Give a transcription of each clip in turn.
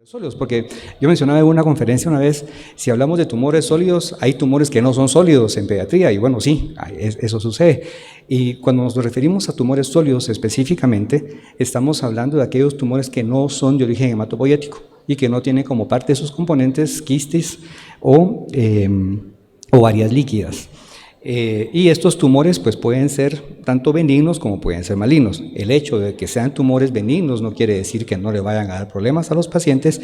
Sólidos, porque yo mencionaba en una conferencia una vez, si hablamos de tumores sólidos, hay tumores que no son sólidos en pediatría, y bueno, sí, eso sucede. Y cuando nos referimos a tumores sólidos específicamente, estamos hablando de aquellos tumores que no son de origen hematopoyético y que no tienen como parte de sus componentes quistes o varias líquidas. Y estos tumores pues pueden ser tanto benignos como pueden ser malignos. El hecho de que sean tumores benignos no quiere decir que no le vayan a dar problemas a los pacientes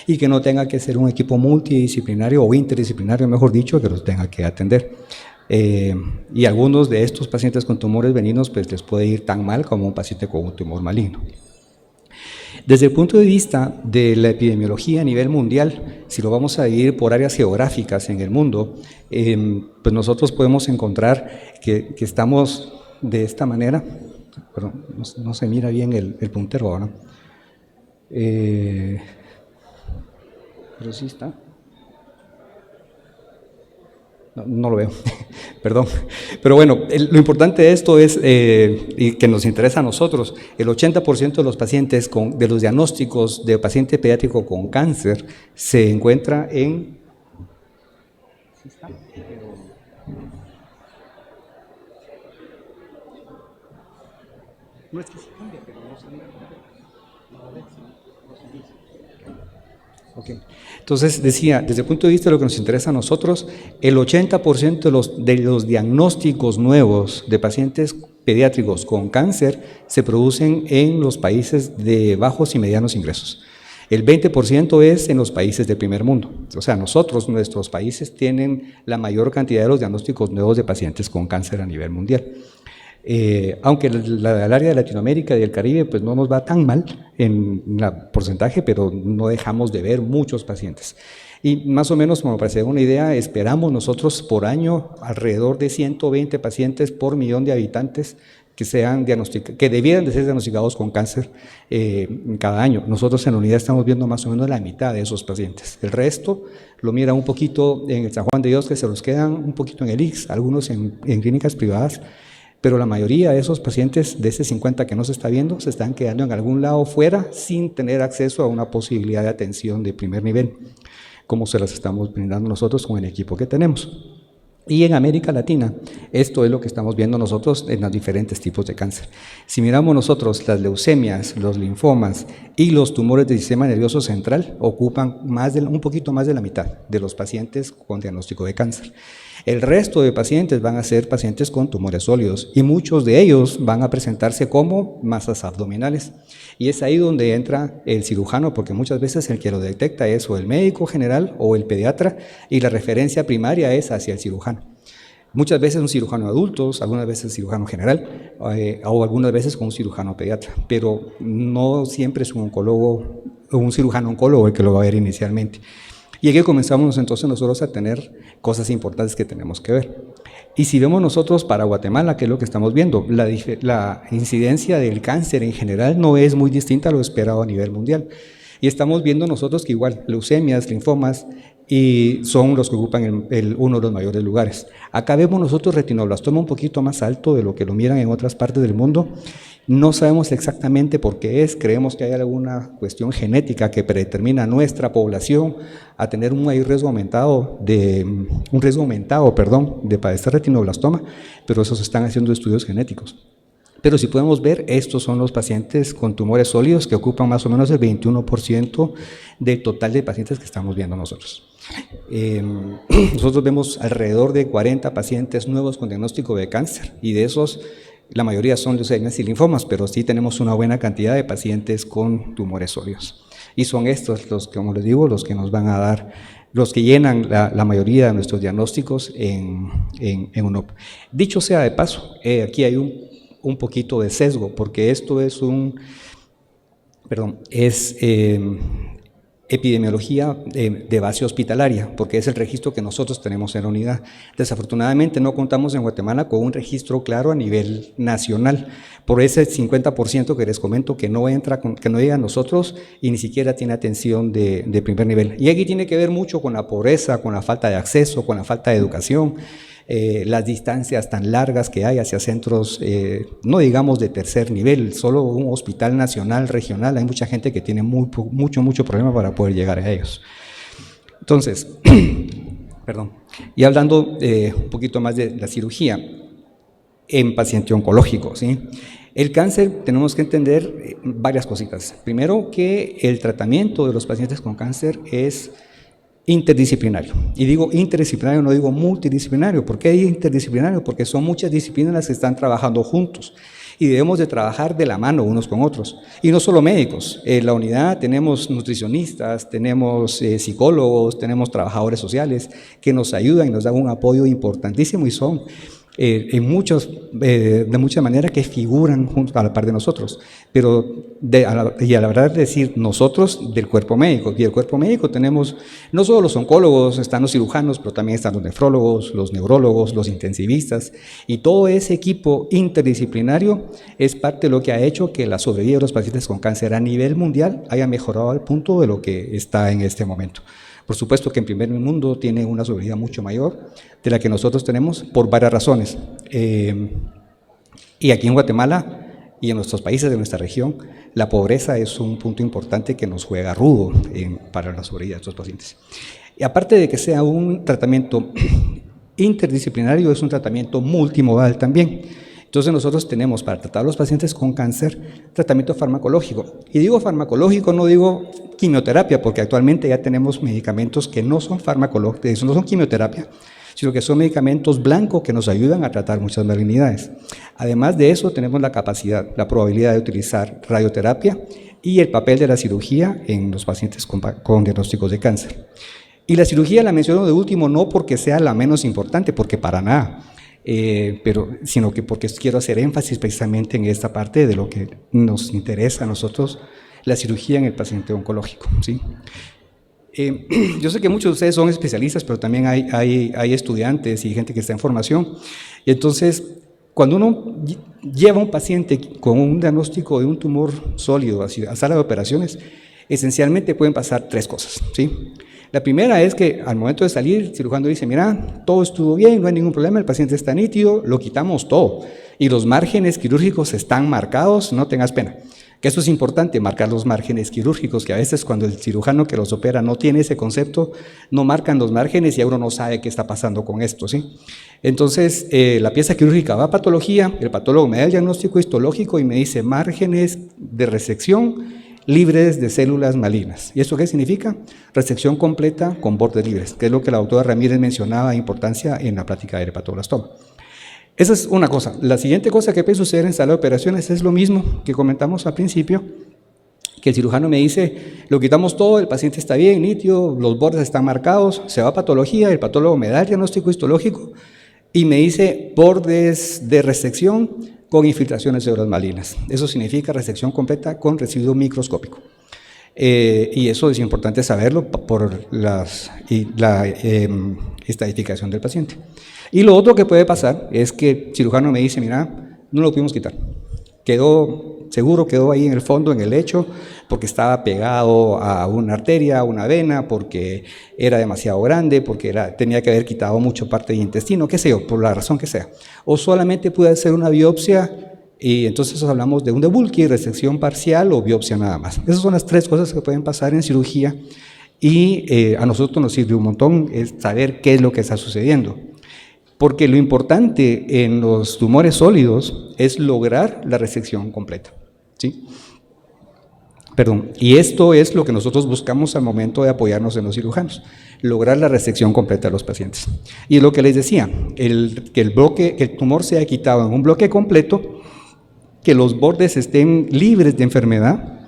y que no tenga que ser un equipo multidisciplinario o interdisciplinario, mejor dicho, que los tenga que atender. Y algunos de estos pacientes con tumores benignos pues les puede ir tan mal como un paciente con un tumor maligno. Desde el punto de vista de la epidemiología a nivel mundial, si lo vamos a dividir por áreas geográficas en el mundo, pues nosotros podemos encontrar que estamos de esta manera. Perdón, no se mira bien el puntero ahora. Pero sí está. No lo veo, perdón. Pero bueno, lo importante de esto es, y que nos interesa a nosotros, el 80% de los pacientes, de los diagnósticos de paciente pediátrico con cáncer, se encuentra en... ¿Sí está? No es que se cambia, pero no se mira. Okay. Entonces decía, desde el punto de vista de lo que nos interesa a nosotros, el 80% de los diagnósticos nuevos de pacientes pediátricos con cáncer se producen en los países de bajos y medianos ingresos. El 20% es en los países del primer mundo. O sea, nuestros países tienen la mayor cantidad de los diagnósticos nuevos de pacientes con cáncer a nivel mundial. Aunque el área de Latinoamérica y del Caribe pues no nos va tan mal en el porcentaje, pero no dejamos de ver muchos pacientes. Y más o menos, como para hacer una idea, esperamos nosotros por año alrededor de 120 pacientes por millón de habitantes que debieran de ser diagnosticados con cáncer cada año. Nosotros en la unidad estamos viendo más o menos la mitad de esos pacientes. El resto lo miran un poquito en el San Juan de Dios, que se los quedan un poquito en el ICS, algunos en clínicas privadas, pero la mayoría de esos pacientes, de ese 50 que no se está viendo, se están quedando en algún lado fuera sin tener acceso a una posibilidad de atención de primer nivel, como se las estamos brindando nosotros con el equipo que tenemos. Y en América Latina, esto es lo que estamos viendo nosotros en los diferentes tipos de cáncer. Si miramos nosotros las leucemias, los linfomas y los tumores del sistema nervioso central, ocupan un poquito más de la mitad de los pacientes con diagnóstico de cáncer. El resto de pacientes van a ser pacientes con tumores sólidos y muchos de ellos van a presentarse como masas abdominales. Y es ahí donde entra el cirujano, porque muchas veces el que lo detecta es o el médico general o el pediatra, y la referencia primaria es hacia el cirujano. Muchas veces un cirujano de adultos, algunas veces un cirujano general o algunas veces con un cirujano pediatra, pero no siempre es un oncólogo o un cirujano oncólogo el que lo va a ver inicialmente. Y aquí comenzamos entonces nosotros a tener cosas importantes que tenemos que ver. Y si vemos nosotros para Guatemala, ¿qué es lo que estamos viendo? La incidencia del cáncer en general no es muy distinta a lo esperado a nivel mundial. Y estamos viendo nosotros que igual leucemias, linfomas, y son los que ocupan uno de los mayores lugares. Acá vemos nosotros retinoblastoma un poquito más alto de lo que lo miran en otras partes del mundo. No sabemos exactamente por qué es, creemos que hay alguna cuestión genética que predetermina a nuestra población a tener un riesgo aumentado de padecer retinoblastoma, pero esos están haciendo estudios genéticos. Pero si podemos ver, estos son los pacientes con tumores sólidos que ocupan más o menos el 21% del total de pacientes que estamos viendo nosotros. Nosotros vemos alrededor de 40 pacientes nuevos con diagnóstico de cáncer y de esos la mayoría son leucemias y linfomas, pero sí tenemos una buena cantidad de pacientes con tumores sólidos. Y son estos los que, como les digo, los que nos van a dar, los que llenan la mayoría de nuestros diagnósticos en UNOP. Dicho sea de paso, aquí hay un poquito de sesgo, porque esto es epidemiología de base hospitalaria, porque es el registro que nosotros tenemos en la unidad. Desafortunadamente no contamos en Guatemala con un registro claro a nivel nacional, por ese 50% que les comento que no llega a nosotros y ni siquiera tiene atención de primer nivel. Y aquí tiene que ver mucho con la pobreza, con la falta de acceso, con la falta de educación, las distancias tan largas que hay hacia centros, no digamos de tercer nivel, solo un hospital nacional, regional, hay mucha gente que tiene mucho problema para poder llegar a ellos. Entonces, perdón, y hablando un poquito más de la cirugía en paciente oncológico, ¿sí? El cáncer, tenemos que entender varias cositas. Primero, que el tratamiento de los pacientes con cáncer es interdisciplinario. Y digo interdisciplinario, no digo multidisciplinario. ¿Por qué interdisciplinario? Porque son muchas disciplinas las que están trabajando juntos y debemos de trabajar de la mano unos con otros. Y no solo médicos. En la unidad tenemos nutricionistas, tenemos psicólogos, tenemos trabajadores sociales que nos ayudan y nos dan un apoyo importantísimo y son de muchas maneras que figuran junto a la par de nosotros, pero y a la verdad de decir nosotros del cuerpo médico, y el cuerpo médico tenemos no solo los oncólogos, están los cirujanos, pero también están los nefrólogos, los neurólogos, los intensivistas, y todo ese equipo interdisciplinario es parte de lo que ha hecho que la sobrevida de los pacientes con cáncer a nivel mundial haya mejorado al punto de lo que está en este momento. Por supuesto que en primer mundo tiene una sobrevida mucho mayor de la que nosotros tenemos por varias razones. Y aquí en Guatemala y en nuestros países de nuestra región, la pobreza es un punto importante que nos juega rudo para la sobrevida de estos pacientes. Y aparte de que sea un tratamiento interdisciplinario, es un tratamiento multimodal también. Entonces nosotros tenemos para tratar a los pacientes con cáncer tratamiento farmacológico. Y digo farmacológico, no digo quimioterapia, porque actualmente ya tenemos medicamentos que no son farmacológicos, no son quimioterapia, sino que son medicamentos blancos que nos ayudan a tratar muchas malignidades. Además de eso, tenemos la capacidad, la probabilidad de utilizar radioterapia y el papel de la cirugía en los pacientes con diagnósticos de cáncer. Y la cirugía la menciono de último no porque sea la menos importante, porque para nada. Sino que porque quiero hacer énfasis precisamente en esta parte de lo que nos interesa a nosotros, la cirugía en el paciente oncológico, ¿sí? Yo sé que muchos de ustedes son especialistas, pero también hay estudiantes y gente que está en formación, y entonces cuando uno lleva a un paciente con un diagnóstico de un tumor sólido a sala de operaciones, esencialmente pueden pasar tres cosas, ¿sí? La primera es que al momento de salir, el cirujano dice, mira, todo estuvo bien, no hay ningún problema, el paciente está nítido, lo quitamos todo. Y los márgenes quirúrgicos están marcados, no tengas pena. Que eso es importante, marcar los márgenes quirúrgicos, que a veces cuando el cirujano que los opera no tiene ese concepto, no marcan los márgenes y uno no sabe qué está pasando con esto, ¿sí? Entonces, la pieza quirúrgica va a patología, el patólogo me da el diagnóstico histológico y me dice márgenes de resección libres de células malignas. ¿Y esto qué significa? Resección completa con bordes libres, que es lo que la doctora Ramírez mencionaba de importancia en la práctica de hepatoblastoma. Esa es una cosa. La siguiente cosa que puede suceder en sala de operaciones es lo mismo que comentamos al principio, que el cirujano me dice, lo quitamos todo, el paciente está bien, nítido, los bordes están marcados, se va a patología, el patólogo me da el diagnóstico histológico y me dice bordes de resección con infiltraciones de células malignas. Eso significa resección completa con residuo microscópico. Y eso es importante saberlo por la estadificación del paciente. Y lo otro que puede pasar es que el cirujano me dice, mira, no lo pudimos quitar. Seguro quedó ahí en el fondo, en el lecho, porque estaba pegado a una arteria, a una vena, porque era demasiado grande, porque tenía que haber quitado mucha parte del intestino, qué sé yo, por la razón que sea. O solamente puede hacer una biopsia y entonces hablamos de un debulking, resección parcial o biopsia nada más. Esas son las tres cosas que pueden pasar en cirugía y a nosotros nos sirve un montón saber qué es lo que está sucediendo. Porque lo importante en los tumores sólidos es lograr la resección completa, ¿sí? Perdón, y esto es lo que nosotros buscamos al momento de apoyarnos en los cirujanos, lograr la resección completa de los pacientes. Y lo que les decía, que el tumor sea quitado en un bloque completo, que los bordes estén libres de enfermedad,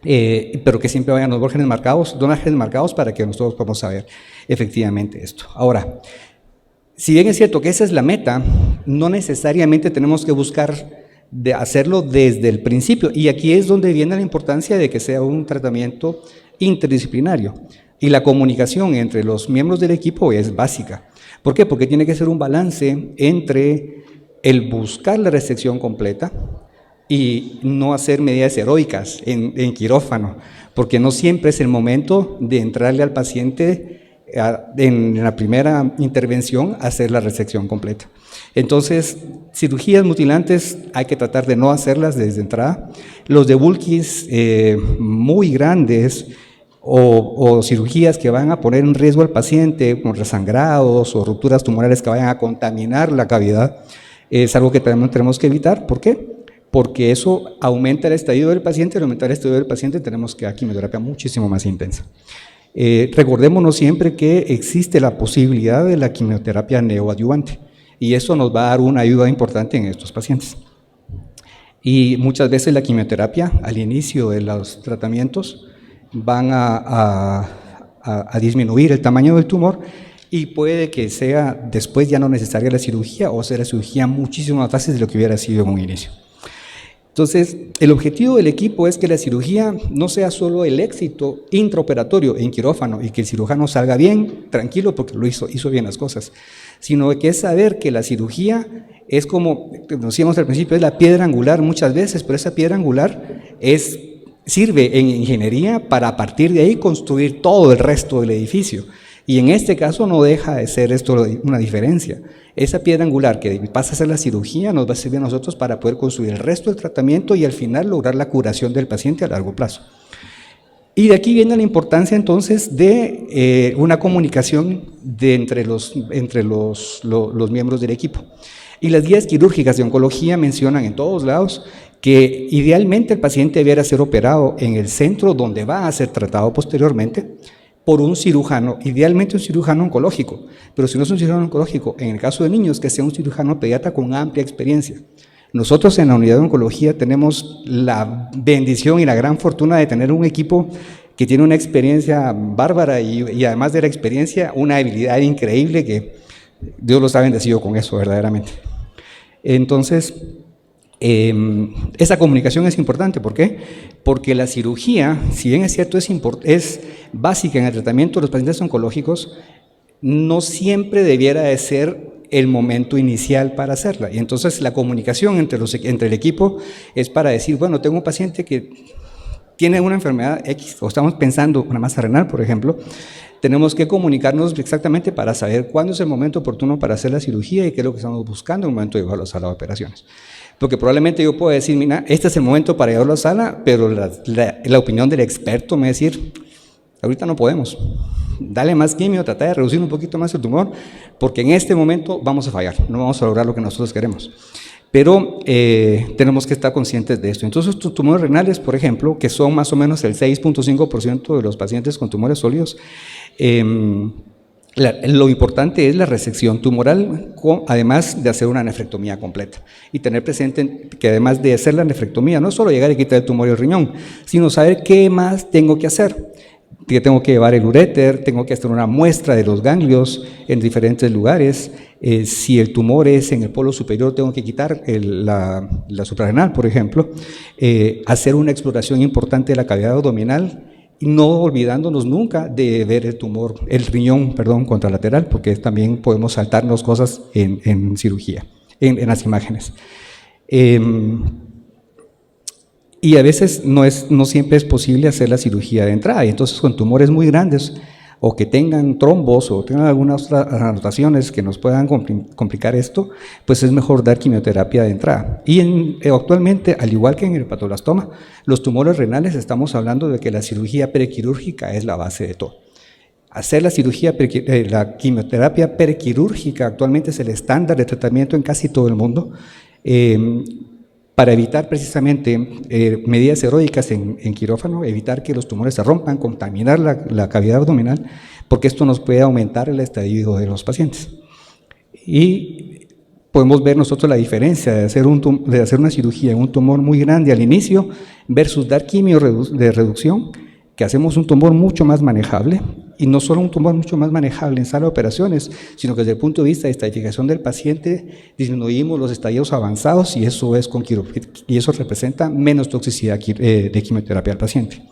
pero que siempre vayan los márgenes marcados para que nosotros podamos saber efectivamente esto. Ahora, si bien es cierto que esa es la meta, no necesariamente tenemos que buscar de hacerlo desde el principio, y aquí es donde viene la importancia de que sea un tratamiento interdisciplinario, y la comunicación entre los miembros del equipo es básica. ¿Por qué? Porque tiene que ser un balance entre el buscar la resección completa y no hacer medidas heroicas en quirófano, porque no siempre es el momento de entrarle al paciente en la primera intervención hacer la resección completa. Entonces, cirugías mutilantes hay que tratar de no hacerlas desde entrada. Los debulkis muy grandes o cirugías que van a poner en riesgo al paciente, como resangrados o rupturas tumorales que vayan a contaminar la cavidad, es algo que también tenemos que evitar. ¿Por qué? Porque eso aumenta el estadio del paciente, al aumentar el estadio del paciente tenemos que dar quimioterapia muchísimo más intensa. Recordémonos siempre que existe la posibilidad de la quimioterapia neoadyuvante y eso nos va a dar una ayuda importante en estos pacientes. Y muchas veces la quimioterapia al inicio de los tratamientos van a disminuir el tamaño del tumor y puede que sea después ya no necesaria la cirugía o sea la cirugía muchísimo más fácil de lo que hubiera sido en un inicio. Entonces, el objetivo del equipo es que la cirugía no sea solo el éxito intraoperatorio en quirófano y que el cirujano salga bien, tranquilo, porque lo hizo bien las cosas, sino que es saber que la cirugía es como, como decíamos al principio, es la piedra angular muchas veces, pero esa piedra angular sirve en ingeniería para a partir de ahí construir todo el resto del edificio. Y en este caso no deja de ser esto una diferencia. Esa piedra angular que pasa a ser la cirugía nos va a servir a nosotros para poder construir el resto del tratamiento y al final lograr la curación del paciente a largo plazo. Y de aquí viene la importancia entonces de una comunicación entre los miembros del equipo. Y las guías quirúrgicas de oncología mencionan en todos lados que idealmente el paciente debiera ser operado en el centro donde va a ser tratado posteriormente por un cirujano, idealmente un cirujano oncológico, pero si no es un cirujano oncológico, en el caso de niños, que sea un cirujano pediatra con amplia experiencia. Nosotros en la unidad de oncología tenemos la bendición y la gran fortuna de tener un equipo que tiene una experiencia bárbara y además de la experiencia, una habilidad increíble que Dios los ha bendecido con eso verdaderamente. Entonces, esa comunicación es importante. ¿Por qué? Porque la cirugía, si bien es cierto, es básica en el tratamiento de los pacientes oncológicos, no siempre debiera de ser el momento inicial para hacerla. Y entonces la comunicación entre el equipo es para decir, bueno, tengo un paciente que tiene una enfermedad X, o estamos pensando una masa renal, por ejemplo, tenemos que comunicarnos exactamente para saber cuándo es el momento oportuno para hacer la cirugía y qué es lo que estamos buscando en el momento de llevarlo a la sala de operaciones. Porque probablemente yo puedo decir, mira, este es el momento para llevarlo a la sala, pero la opinión del experto me va a decir, ahorita no podemos, dale más quimio, trata de reducir un poquito más el tumor, porque en este momento vamos a fallar, no vamos a lograr lo que nosotros queremos. Pero tenemos que estar conscientes de esto. Entonces, estos tumores renales, por ejemplo, que son más o menos el 6.5% de los pacientes con tumores sólidos, lo importante es la resección tumoral, además de hacer una nefrectomía completa. Y tener presente que además de hacer la nefrectomía, no es solo llegar y quitar el tumor y el riñón, sino saber qué más tengo que hacer. Que tengo que llevar el uréter, tengo que hacer una muestra de los ganglios en diferentes lugares. Si el tumor es en el polo superior, tengo que quitar la suprarrenal, por ejemplo. Hacer una exploración importante de la cavidad abdominal, y no olvidándonos nunca de ver el riñón contralateral, porque también podemos saltarnos cosas en cirugía, en las imágenes. Y a veces no siempre es posible hacer la cirugía de entrada, y entonces con tumores muy grandes o que tengan trombos o tengan algunas otras anotaciones que nos puedan complicar esto, pues es mejor dar quimioterapia de entrada. Y actualmente, al igual que en el hepatoblastoma, los tumores renales estamos hablando de que la cirugía prequirúrgica es la base de todo. Hacer la quimioterapia prequirúrgica actualmente es el estándar de tratamiento en casi todo el mundo, para evitar precisamente medidas heroicas en quirófano, evitar que los tumores se rompan, contaminar la cavidad abdominal, porque esto nos puede aumentar el estadio de los pacientes. Y podemos ver nosotros la diferencia de hacer una cirugía en un tumor muy grande al inicio versus dar quimio de reducción, que hacemos un tumor mucho más manejable, y no solo un tumor mucho más manejable en sala de operaciones, sino que desde el punto de vista de estadificación del paciente disminuimos los estadios avanzados y eso representa menos toxicidad de quimioterapia al paciente.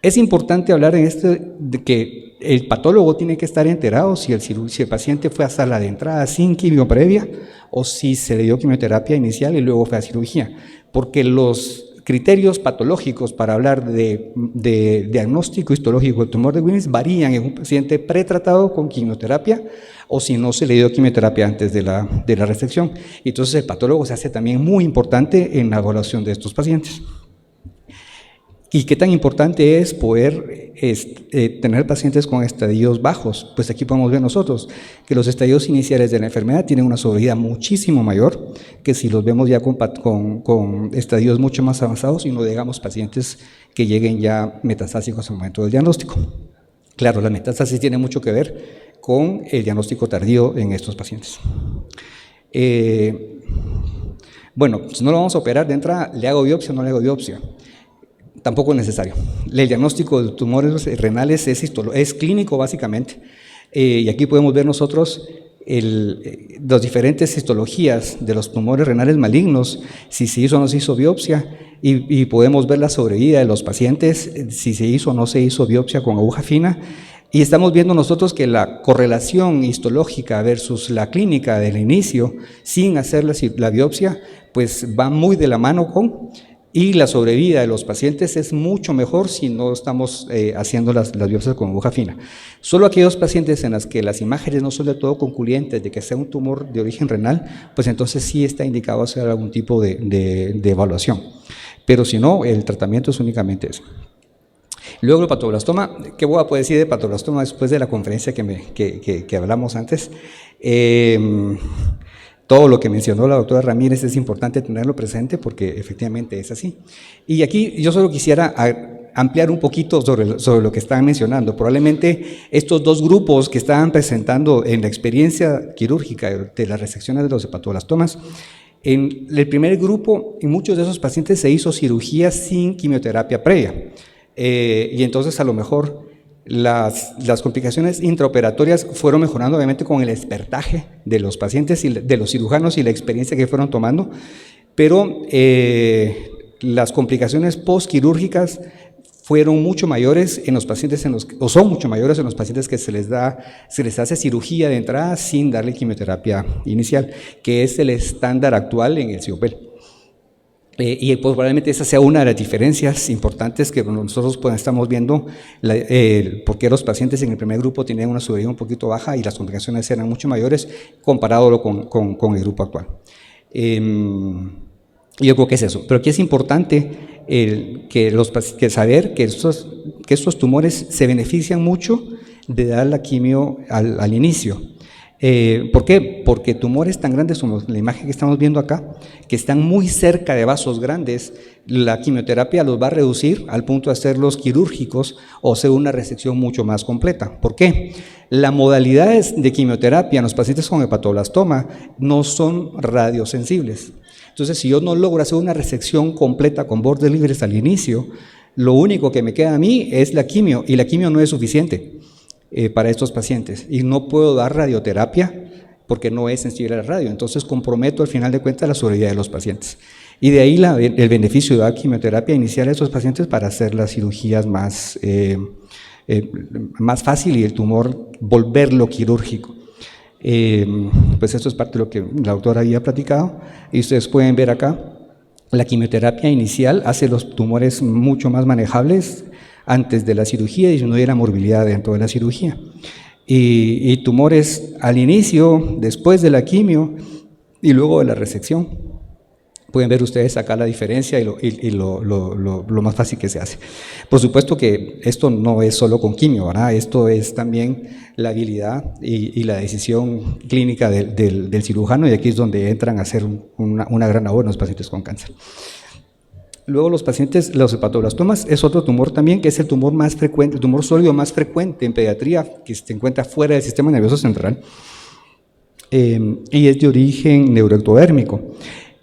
Es importante hablar de que el patólogo tiene que estar enterado si el paciente fue a sala de entrada sin quimio previa o si se le dio quimioterapia inicial y luego fue a cirugía, porque los criterios patológicos para hablar de diagnóstico histológico del tumor de Wilms varían en un paciente pretratado con quimioterapia o si no se le dio quimioterapia antes de la resección. Entonces el patólogo se hace también muy importante en la evaluación de estos pacientes. ¿Y qué tan importante es poder tener pacientes con estadios bajos? Pues aquí podemos ver nosotros que los estadios iniciales de la enfermedad tienen una sobrevida muchísimo mayor que si los vemos ya con estadios mucho más avanzados y no digamos pacientes que lleguen ya metastásicos al momento del diagnóstico. Claro, la metástasis tiene mucho que ver con el diagnóstico tardío en estos pacientes. Bueno, si no lo vamos a operar de entrada, ¿le hago biopsia o no le hago biopsia? Tampoco es necesario. El diagnóstico de tumores renales es clínico básicamente, y aquí podemos ver nosotros las diferentes histologías de los tumores renales malignos, si se hizo o no se hizo biopsia, y podemos ver la sobrevida de los pacientes, si se hizo o no se hizo biopsia con aguja fina, y estamos viendo nosotros que la correlación histológica versus la clínica del inicio, sin hacer la biopsia, pues va muy de la mano con... Y la sobrevida de los pacientes es mucho mejor si no estamos haciendo las biopsias con aguja fina. Solo aquellos pacientes en los que las imágenes no son de todo concluyentes de que sea un tumor de origen renal, pues entonces sí está indicado hacer algún tipo de evaluación. Pero si no, el tratamiento es únicamente eso. Luego el patoblastoma, ¿qué voy a poder decir de patoblastoma después de la conferencia que hablamos antes? Todo lo que mencionó la doctora Ramírez es importante tenerlo presente porque efectivamente es así. Y aquí yo solo quisiera ampliar un poquito sobre lo que estaban mencionando. Probablemente estos dos grupos que estaban presentando en la experiencia quirúrgica de las resecciones de los hepatoblastomas, en el primer grupo, en muchos de esos pacientes se hizo cirugía sin quimioterapia previa. Y entonces a lo mejor las complicaciones intraoperatorias fueron mejorando obviamente con el expertaje de los pacientes y de los cirujanos y la experiencia que fueron tomando, pero las complicaciones postquirúrgicas fueron mucho mayores en los pacientes o son mucho mayores en los pacientes que se les hace cirugía de entrada sin darle quimioterapia inicial, que es el estándar actual en el CIOPEL. Y pues probablemente esa sea una de las diferencias importantes que nosotros pues, estamos viendo, porque los pacientes en el primer grupo tenían una sobrevida un poquito baja y las complicaciones eran mucho mayores comparado con el grupo actual. Yo creo que es eso, pero aquí es importante saber que estos tumores se benefician mucho de dar la quimio al inicio. ¿Por qué? Porque tumores tan grandes como la imagen que estamos viendo acá, que están muy cerca de vasos grandes, la quimioterapia los va a reducir al punto de hacerlos quirúrgicos o hacer una resección mucho más completa. ¿Por qué? Las modalidades de quimioterapia en los pacientes con hepatoblastoma no son radiosensibles. Entonces, si yo no logro hacer una resección completa con bordes libres al inicio, lo único que me queda a mí es la quimio, y la quimio no es suficiente para estos pacientes, y no puedo dar radioterapia porque no es sensible a la radio, entonces comprometo al final de cuentas la sobrevida de los pacientes. Y de ahí el beneficio de dar quimioterapia inicial a estos pacientes para hacer las cirugías más fácil y el tumor volverlo quirúrgico. Pues esto es parte de lo que la doctora había platicado, y ustedes pueden ver acá, la quimioterapia inicial hace los tumores mucho más manejables antes de la cirugía y disminuye la morbilidad dentro de la cirugía. Y tumores al inicio, después de la quimio y luego de la resección. Pueden ver ustedes acá la diferencia y lo más fácil que se hace. Por supuesto que esto no es solo con quimio, ¿verdad? Esto es también la habilidad y la decisión clínica del cirujano, y aquí es donde entran a hacer una gran labor en los pacientes con cáncer. Luego los hepatoblastomas es otro tumor también, que es el tumor más frecuente, el tumor sólido más frecuente en pediatría, que se encuentra fuera del sistema nervioso central, y es de origen neuroectodérmico.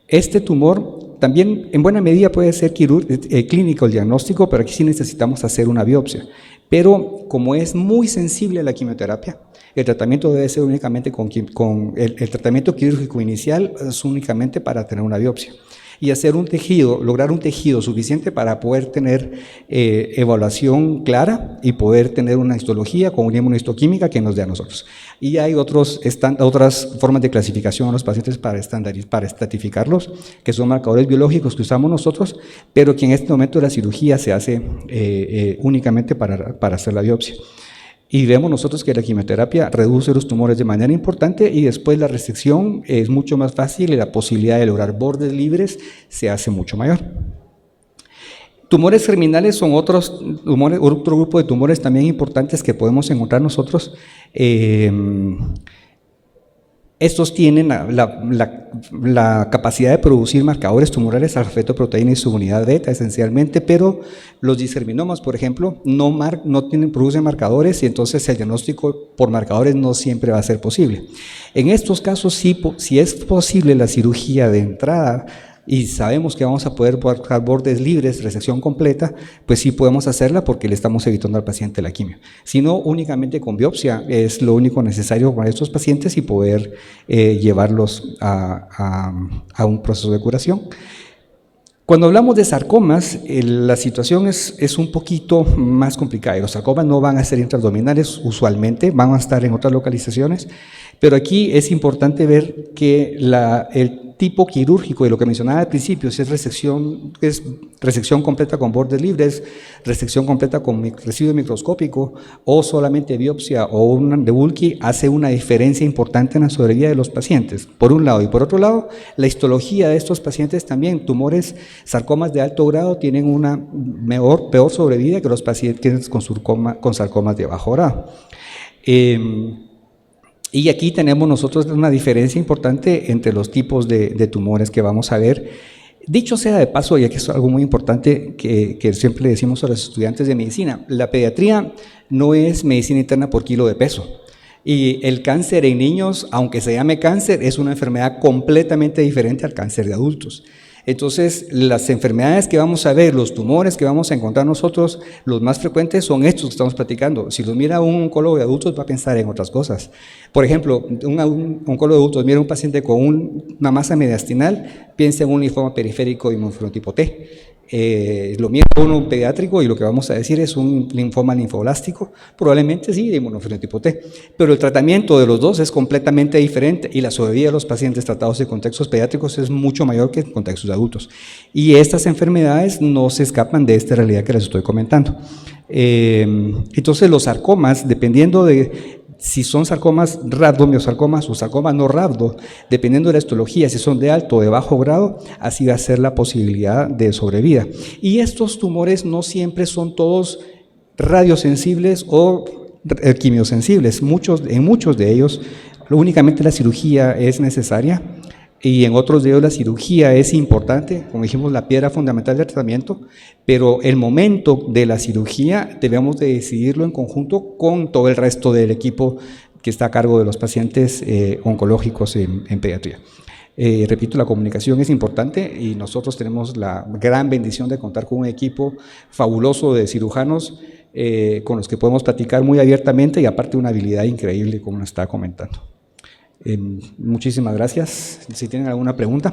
Este tumor también en buena medida puede ser clínico el diagnóstico, pero aquí sí necesitamos hacer una biopsia. Pero como es muy sensible a la quimioterapia, el tratamiento debe ser únicamente con el tratamiento quirúrgico inicial, es únicamente para tener una biopsia. y hacer un tejido, lograr un tejido suficiente para poder tener evaluación clara y poder tener una histología con una inmunohistoquímica que nos dé a nosotros. Y hay otras formas de clasificación a los pacientes para estratificarlos, que son marcadores biológicos que usamos nosotros, pero que en este momento la cirugía se hace únicamente para hacer la biopsia. Y vemos nosotros que la quimioterapia reduce los tumores de manera importante y después la resección es mucho más fácil y la posibilidad de lograr bordes libres se hace mucho mayor. Tumores germinales son otro grupo de tumores también importantes que podemos encontrar nosotros. Estos tienen la capacidad de producir marcadores tumorales al fetoproteína y su unidad beta esencialmente, pero los disgerminomas, por ejemplo, no producen marcadores y entonces el diagnóstico por marcadores no siempre va a ser posible. En estos casos, si es posible la cirugía de entrada y sabemos que vamos a poder buscar bordes libres, resección completa, pues sí podemos hacerla porque le estamos evitando al paciente la quimio. Si no, únicamente con biopsia es lo único necesario para estos pacientes y poder llevarlos a un proceso de curación. Cuando hablamos de sarcomas, la situación es un poquito más complicada. Los sarcomas no van a ser intraabdominales usualmente, van a estar en otras localizaciones, pero aquí es importante ver que el tipo quirúrgico, y lo que mencionaba al principio, si es resección completa con bordes libres, resección completa con residuo microscópico o solamente biopsia o un debulking, hace una diferencia importante en la sobrevida de los pacientes, por un lado. Y por otro lado, la histología de estos pacientes también, sarcomas de alto grado tienen una peor sobrevida que los pacientes con sarcomas de bajo grado. Y aquí tenemos nosotros una diferencia importante entre los tipos de tumores que vamos a ver. Dicho sea de paso, y aquí es algo muy importante que siempre le decimos a los estudiantes de medicina, la pediatría no es medicina interna por kilo de peso. Y el cáncer en niños, aunque se llame cáncer, es una enfermedad completamente diferente al cáncer de adultos. Entonces, las enfermedades que vamos a ver, los tumores que vamos a encontrar nosotros, los más frecuentes son estos que estamos platicando. Si los mira un oncólogo de adultos, va a pensar en otras cosas. Por ejemplo, un oncólogo de adultos mira a un paciente con una masa mediastinal, piensa en un linfoma periférico inmunofenotipo T. Lo mira uno pediátrico y lo que vamos a decir es un linfoma linfoblástico, probablemente sí de inmunofenotipo T, pero el tratamiento de los dos es completamente diferente y la sobrevida de los pacientes tratados en contextos pediátricos es mucho mayor que en contextos de adultos. Y estas enfermedades no se escapan de esta realidad que les estoy comentando. Entonces los sarcomas, dependiendo de si son sarcomas rhabdomyosarcomas o sarcomas no rhabdo, dependiendo de la histología, si son de alto o de bajo grado, así va a ser la posibilidad de sobrevida. Y estos tumores no siempre son todos radiosensibles o quimiosensibles. En muchos de ellos, únicamente la cirugía es necesaria y en otros de ellos la cirugía es importante, como dijimos, la piedra fundamental del tratamiento, pero el momento de la cirugía debemos de decidirlo en conjunto con todo el resto del equipo que está a cargo de los pacientes oncológicos en pediatría. Repito, la comunicación es importante y nosotros tenemos la gran bendición de contar con un equipo fabuloso de cirujanos con los que podemos platicar muy abiertamente y aparte una habilidad increíble, como nos está comentando. Muchísimas gracias. Si tienen alguna pregunta.